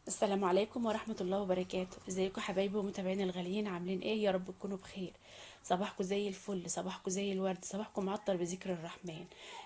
السلام عليكم ورحمة الله وبركاته. ازيكم حبايبي ومتابعيني الغاليين؟ عاملين ايه؟ يا رب تكونوا بخير. صباحكم زي الفل، صباحكم زي الورد، صباحكم معطر بذكر الرحمن.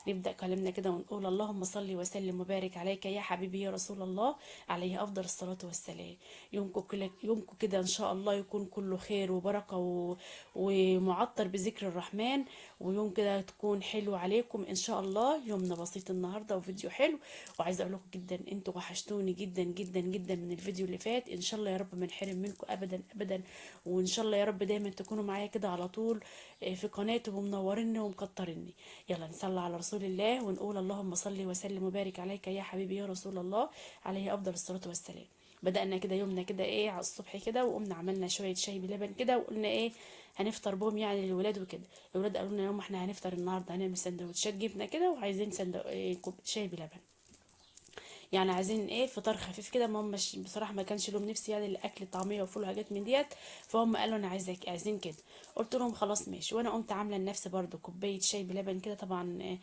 نبدأ كلامنا كده ونقول اللهم صل وسلم وبارك عليك يا حبيبي يا رسول الله، عليه أفضل الصلاة والسلام. يومكم كده إن شاء الله يكون كله خير وبركة ومعطر بذكر الرحمن. ويوم كده تكون حلو عليكم إن شاء الله. يومنا بسيط النهاردة وفيديو حلو. وعايزه اقول لكم جدا انتوا وحشتوني جدا جدا جدا من الفيديو اللي فات. ان شاء الله يا رب ما نحرم منكم ابدا ابدا. وان شاء الله يا رب دايما تكونوا معايا كده على طول في قناتي ومنوريني ومكتريني. يلا نصلي على رسول الله ونقول اللهم صل وسلم وبارك عليك يا حبيبي يا رسول الله، عليه افضل الصلاه والسلام. بدأنا كده يومنا كده ايه على الصبح كده، وقمنا عملنا شويه شاي بلبن كده، وقلنا ايه هنفطر بهم يعني للولاد وكده. الولاد قالوا لنا يوم احنا هنفطر النهارده هنعمل سندوتشات جبنه كده، وعايزين كوب شاي بلبن. يعني عايزين ايه فطار خفيف كده. ما همش بصراحه ما كانش لهم نفسي يعني الاكل طعميه وفول وحاجات من ديت. فهم قالوا انا عايزين كده. قلت لهم خلاص ماشي. وانا قمت عامله لنفسي برضو كوبايه شاي بلبن كده طبعا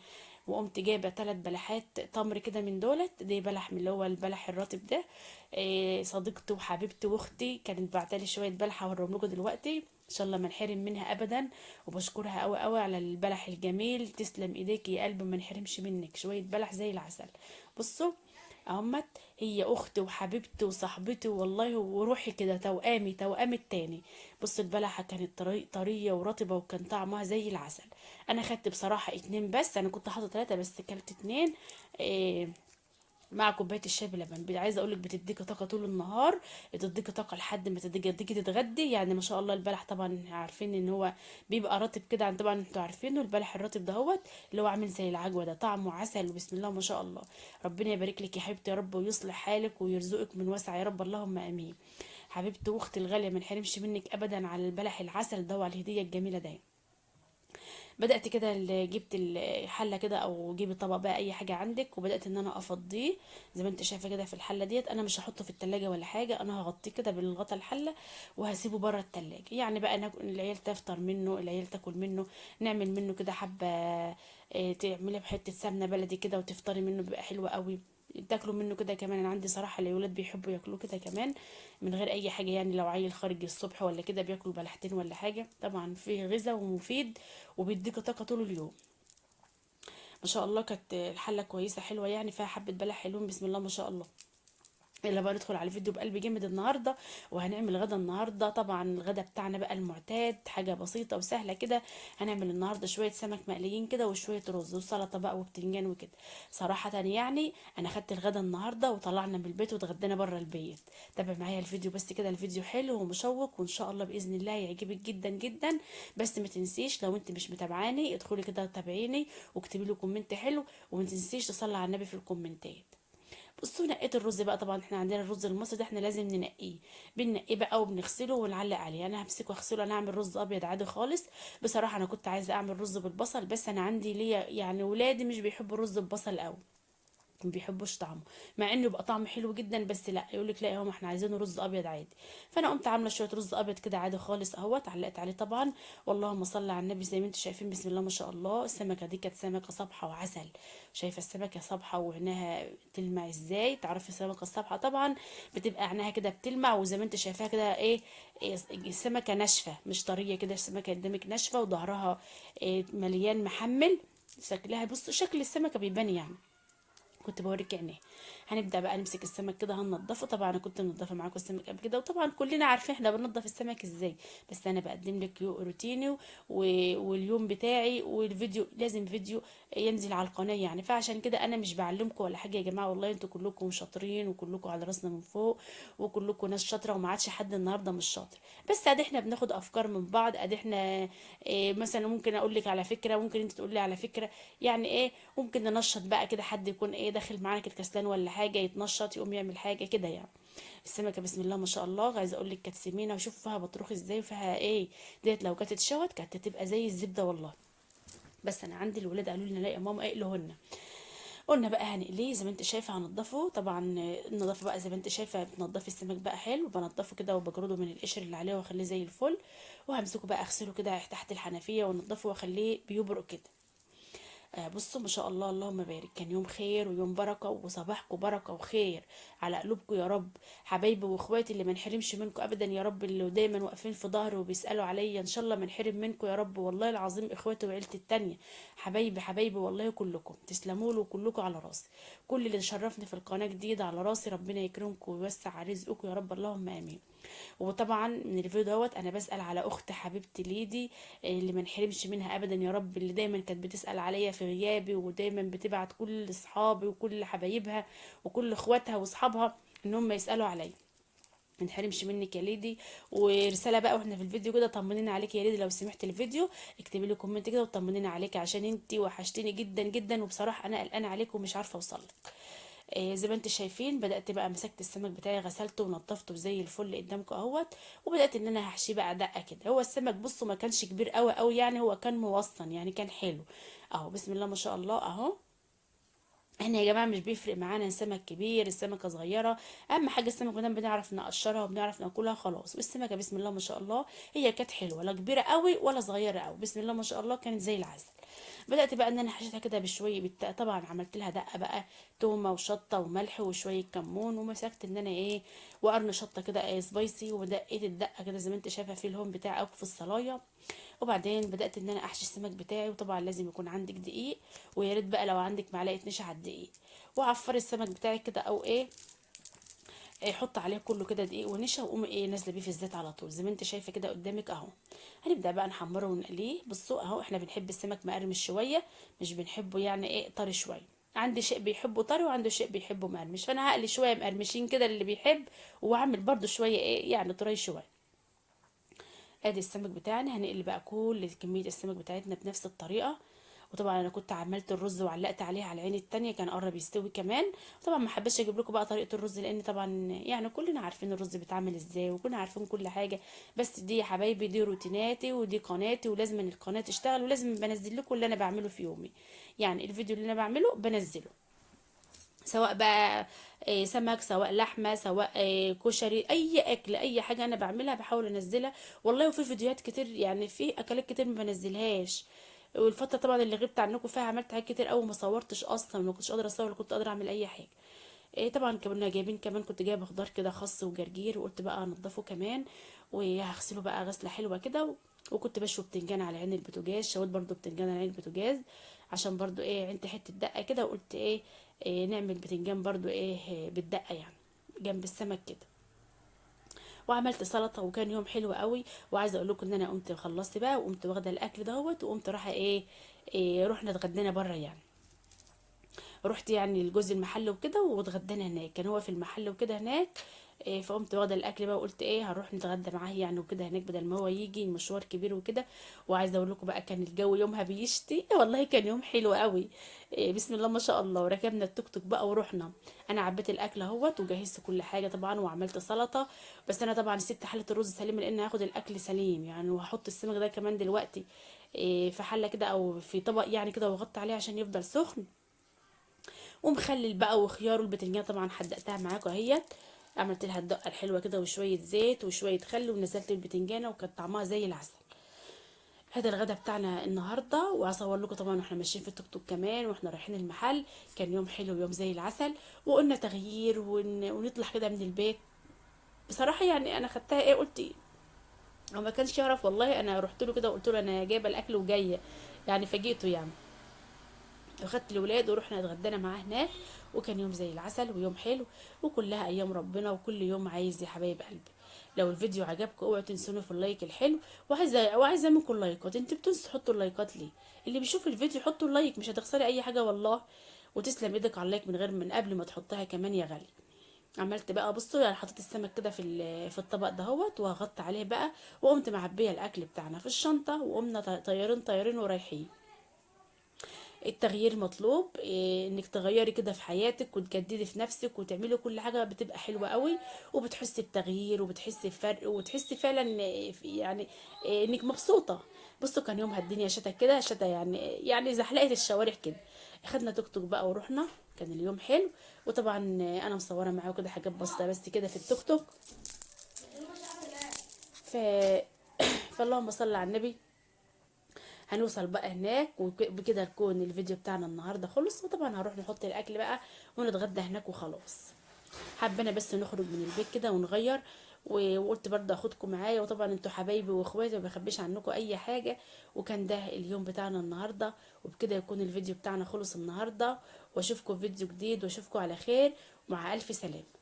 وقمت جايبه 3 بلحات تمر كده من دولت. دي بلح من اللي هو البلح الرطب ده. صديقتي وحبيبتي واختي كانت بعتلي شويه بلح هوريهم لكم دلوقتي ان شاء الله ما نحرم منها ابدا. وبشكرها قوي قوي على البلح الجميل. تسلم ايديك يا قلب، ما نحرمش منك شويه بلح زي العسل. بصوا اهمت. هي اختي وحبيبتي وصاحبتي والله وروحي كده، توامي التاني. بص البلحه كانت طريه ورطبه وكان طعمها زي العسل. انا خدت بصراحه 2 بس، انا كنت حاطه 3 بس كلت 2. إيه، مع كوبايه الشاي بلبن. عايزه اقولك بتديكي طاقه طول النهار، بتديكي طاقه لحد ما تيجي تتغدي. يعني ما شاء الله البلح طبعا عارفين ان هو بيبقى رطب كده، طبعا انتوا عارفينه البلح الرطب دهوت اللي هو عامل زي العجوه ده، طعمه عسل وبسم الله ما شاء الله. ربنا يبارك لك يا حبيبتي يا رب، ويصلح حالك ويرزقك من واسع يا رب، اللهم امين. حبيبتي واختي الغاليه ما نحرمش منك ابدا على البلح العسل ده وعلى الهديه الجميله ده. بدأت كده جبت الحلة كده او جيبي طبق بقى اي حاجة عندك، وبدأت ان انا افضيه زي ما انت شايفة كده في الحلة ديت. انا مش هحطه في التلاجة ولا حاجة، انا هغطيه كده بالغطا الحلة وهسيبه بره التلاجة. يعني بقى العيال تفطر منه، العيال تاكل منه. نعمل منه كده حبة تعملي بحتة سمنة بلدي كده وتفطري منه، بيبقى حلو قوي. تاكلوا منه كده كمان. انا عندي صراحة الولاد بيحبوا ياكلوه كده كمان من غير اي حاجة. يعني لو عيل خارج الصبح ولا كده بياكل بلحتين ولا حاجة، طبعا فيه غذاء ومفيد وبيديك طاقة طول اليوم. ما شاء الله كانت الحلة كويسة حلوة يعني، فيها حبة بلح حلوين بسم الله ما شاء الله. يلا بقى ندخل على الفيديو بقلب جامد النهارده. وهنعمل غدا النهارده. طبعا الغدا بتاعنا بقى المعتاد، حاجه بسيطه وسهله كده. هنعمل النهارده شويه سمك مقليين كده وشويه رز وسلطه بقى وبتنجان وكده. صراحه يعني انا خدت الغدا النهارده وطلعنا من البيت واتغدينا بره البيت. تابع معايا الفيديو بس كده، الفيديو حلو ومشوق وان شاء الله باذن الله يعجبك جدا جدا. بس ما تنسيش لو انت مش متابعاني ادخلي كده تابعيني واكتبي لي كومنت حلو. وما تنسيش تصلي على النبي في الكومنتات. بصوا نقيت الرز بقى. طبعا احنا عندنا الرز المصري ده احنا لازم ننقيه. بننقيه بقى وبنغسله ونعلق عليه. انا همسكه واغسله. انا هعمل رز ابيض عادي خالص. بصراحه انا كنت عايزه اعمل رز بالبصل، بس انا عندي ليا يعني ولادي مش بيحبوا الرز بالبصل قوي، ما بيحبوش طعمه. مع انه يبقى طعمه حلو جدا، بس لا يقول لك لا يا ماما احنا عايزينه رز ابيض عادي. فانا قمت عامله شويه رز ابيض كده عادي خالص اهوت، علقت عليه طبعا. واللهم صل على النبي زي ما انتم شايفين بسم الله ما شاء الله. السمكه دي كانت سمكه صبحه وعسل. شايفه السمكه صبحه وعينها تلمع ازاي؟ تعرفي السمكه الصبحه طبعا بتبقى عينها كده بتلمع، وزي ما انت شايفاها كده إيه السمكه ناشفه مش طريه كده. السمكه قدامك ناشفه وظهرها مليان محمل. شكلها بص شكل السمكه بيبان يعني. كنت بوريك عينيه. هنبدا بقى نمسك السمك كده هننضفه. طبعا انا كنت منضفه معاكم السمك قبل كده، وطبعا كلنا عارفين احنا بننضف السمك ازاي. بس انا بقدم لك روتيني واليوم بتاعي، والفيديو لازم فيديو ينزل على القناه يعني. فعشان كده انا مش بعلمكم ولا حاجه يا جماعه، والله انتوا كلكم شاطرين وكلكم على راسنا من فوق وكلكم ناس شاطره، وما عادش حد النهارده مش شاطر. بس ادي احنا بناخد افكار من بعض. ادي احنا مثلا ممكن اقول لك على فكره، ممكن انت تقول لي على فكره. يعني ايه ممكن ننشط بقى كده، حد يكون داخل معانا كده كسلان ولا حاجه يتنشط يقوم يعمل حاجه كده يعني. السمكه بسم الله ما شاء الله عايزه اقول لك كانت سمينه، وشوف فيها بطروخ ازاي وفيها ديت لو كانت اتشوت كانت هتبقى زي الزبده والله. بس انا عندي الولاد قالوا لي لا يا ماما اقلهن. قلنا بقى هنقليه زي ما انت شايفه هنضفه. طبعا النظافه بقى زي ما انت شايفه بتنضفي السمك بقى حلو. بنضفه كده وبجرده من القشر اللي عليه واخليه زي الفل. وهمسكه بقى اغسله كده تحت الحنفيه وانضفه واخليه بيبرق كده. بصوا ما شاء الله اللهم بارك. كان يوم خير ويوم بركة وصباحكم بركة وخير. على قلوبكم يا رب. حبايبي واخواتي اللي ما نحرمش منكم ابدا يا رب، اللي دايما واقفين في ظهري وبيسالوا عليا، ان شاء الله ما نحرم منكم يا رب، والله العظيم اخواتي وعيلتي التانية. حبايبي حبايبي والله كلكم تسلموا له، كلكم على راسي. كل اللي شرفني في القناه جديده على راسي، ربنا يكرمكم ويوسع رزقكم يا رب، اللهم امين. وطبعا من الفيديو دوت انا بسال على اخت حبيبتي ليدي، اللي ما نحرمش منها ابدا يا رب، اللي دايما كانت بتسال عليا في غيابي، ودايما بتبعت كل اصحابي وكل حبايبها وكل اخواتها واصحابها ان هم يسالوا عليا. ما نحرمش منك يا ليدي. ورساله بقى واحنا في الفيديو كده، طمنينا عليك يا ليدي، لو سمحت الفيديو اكتبي لي كومنت كده وطمنينا عليك، عشان انتي وحشتيني جدا جدا، وبصراحه انا قلقانه عليك ومش عارفه اوصلك. زي ما انتم شايفين بدات بقى مسكت السمك بتاعي، غسلته ونضفته زي الفل قدامكم اهوت. وبدات ان انا هحشيه بقى دقه كده. هو السمك بصوا ما كانش كبير قوي قوي يعني، هو كان موسطن يعني، كان حلو اهو. بسم الله ما شاء الله اهو. احنا يا جماعه مش بيفرق معانا السمك كبير السمكه صغيره، اهم حاجه السمك ما دام بنعرف نقشرها وبنعرف ناكلها خلاص. والسمكه بسم الله ما شاء الله هي كانت حلوه، لا كبيره قوي ولا صغيره قوي، بسم الله ما شاء الله كانت زي العسل. بدات بقى ان انا حشيتها كده بشويه طبعا عملت لها دقه بقى، تومه وشطه وملح وشويه كمون، ومسكت ان انا ايه وقرن شطه كده سبايسي، ودقيت الدقه كده زي ما انت شايفه في الهون بتاعي او في الصلايه. وبعدين بدات ان انا احشي السمك بتاعي، وطبعا لازم يكون عندك دقيق، ويا ريت بقى لو عندك معلقه نشا على الدقيق. وعفري السمك بتاعك كده او ايه، حط عليه كله كده دقيق ونشا، وقوم ايه نازله بيه في الزيت على طول زي ما انت شايفه كده قدامك اهو. هنبدا بقى نحمره ونقليه. بصوا اهو احنا بنحب السمك مقرمش شويه، مش بنحبه يعني ايه طري شويه. عندي شيء بيحبه طري وعنده شيء بيحبه مقرمش، فانا هقلي شويه مقرمشين كده اللي بيحب، واعمل برده شويه ايه يعني طري شويه. ادي السمك بتاعنا، هنقلي بقى كل كميه السمك بتاعتنا بنفس الطريقه. وطبعا انا كنت عملت الرز وعلقت عليه على العين التانية، كان قرب يستوي كمان. طبعا ما حبيتش اجيب لكم بقى طريقه الرز، لان طبعا يعني كلنا عارفين الرز بيتعمل ازاي وكلنا عارفين كل حاجه. بس دي يا حبايبي دي روتيناتي ودي قناتي، ولازم ان القناه تشتغل، ولازم بنزل لكم اللي انا بعمله في يومي. يعني الفيديو اللي انا بعمله بنزله، سواء بقى سمك سواء لحمه سواء كشري، اي اكل اي حاجه انا بعملها بحاول انزلها. والله وفي فيديوهات كتير يعني، في اكلات كتير ما بنزلهاش. والفتره طبعا اللي غبت عنكم فيها عملت حاجات كتير قوي، ما صورتش اصلا، ما كنتش قادره اصور ولا كنت قادره اعمل اي حاجه. طبعا كنا جايبين كمان، كنت جايبه خضار كده خس وجرجير، وقلت بقى انضفه كمان وهغسله بقى غسله حلوه كده وكنت بشوي بتنجان على عين البوتاجاز، شويت برضو بتنجان على عين البوتاجاز عشان برضو ايه عندي حته دقه كده، وقلت إيه نعمل بتنجان برضو ايه بالدقه يعني جنب السمك كده. وعملت سلطه وكان يوم حلو قوي. وعايزه اقول لكم ان انا قمت خلصت بقى وقمت واخده الاكل دوت، وقمت رايحه إيه رحنا اتغدينا بره يعني. رحت يعني لجوز المحل وكده واتغدينا هناك، كان هو في المحل وكده هناك. فقمت واخده الاكل بقى وقلت ايه هنروح نتغدى معاه يعني وكده هناك، بدل ما هو يجي المشوار كبير وكده. وعايزه اقول لكم بقى كان الجو يومها بيشتي والله كان يوم حلو قوي. بسم الله ما شاء الله. وركبنا التوك توك بقى ورحنا. انا عبيت الاكل اهوت وجهزت كل حاجه طبعا وعملت سلطه. بس انا طبعا سبت حله الرز سليم لان هاخد الاكل سليم يعني، وهحط السمك ده كمان دلوقتي في حله كده او في طبق يعني كده، واغطي عليه عشان يفضل سخن. ومخلل بقى وخيار والبتنجان طبعا حدقتها معاكم اهيت. عملت لها الدقه الحلوه كده وشويه زيت وشويه خل، ونزلت البتنجانه وكانت طعمها زي العسل. هذا الغدا بتاعنا النهارده، وهصور لكم طبعا واحنا ماشيين في التوك توك كمان واحنا رايحين المحل. كان يوم حلو ويوم زي العسل، وقلنا تغيير ونطلع كده من البيت. بصراحه يعني انا خدتها ايه قلت إيه؟ هو ما كانش يعرف والله، انا رحت له كده وقلت له انا جايبه الاكل وجايه يعني، فاجئته يعني. واخدت الولاد ورحنا اتغدينا معاه هناك. وكان يوم زي العسل ويوم حلو، وكلها ايام ربنا وكل يوم عايز يا حبايب قلبي. لو الفيديو عجبكم اوعوا تنسوني في اللايك الحلو. وعايزه منكم اللايكات، انتوا بتنسوا تحطوا اللايكات ليه؟ اللي بيشوف الفيديو حطوا اللايك، مش هتخسري اي حاجه والله. وتسلم ايدك على اللايك من قبل ما تحطها كمان يا غالي. عملت بقى بصوا يعني، حطيت السمك كده في الطبق دهوت وهغطي عليه بقى. وقمت معبيه الاكل بتاعنا في الشنطه، وقمنا طيارين طيارين ورايحين. التغيير مطلوب، انك تغيري كده في حياتك وتجددي في نفسك وتعملي كل حاجة بتبقى حلوة قوي. وبتحسي بتغيير وبتحسي بفرق وتحسي فعلا يعني انك مبسوطة. بصوا كان يومها الدنيا شتا كده شتا يعني زحلقت الشوارع كده. اخدنا توك توك بقى ورحنا. كان اليوم حلو. وطبعا انا مصوره معاكم كده حاجات بسيطه بس كده في التوك توك. ف فاللهم صل على النبي. هنوصل بقى هناك وبكده نكون الفيديو بتاعنا النهارده خلص. وطبعا هنروح نحط الاكل بقى ونتغدى هناك وخلاص. حابه بس نخرج من البيت كده ونغير، وقلت برضه اخدكم معايا، وطبعا انتوا حبايبي واخواتي ما بخبيش عنكم اي حاجه. وكان ده اليوم بتاعنا النهارده، وبكده يكون الفيديو بتاعنا خلص النهارده، واشوفكم في فيديو جديد، واشوفكم على خير، ومع الف سلامه.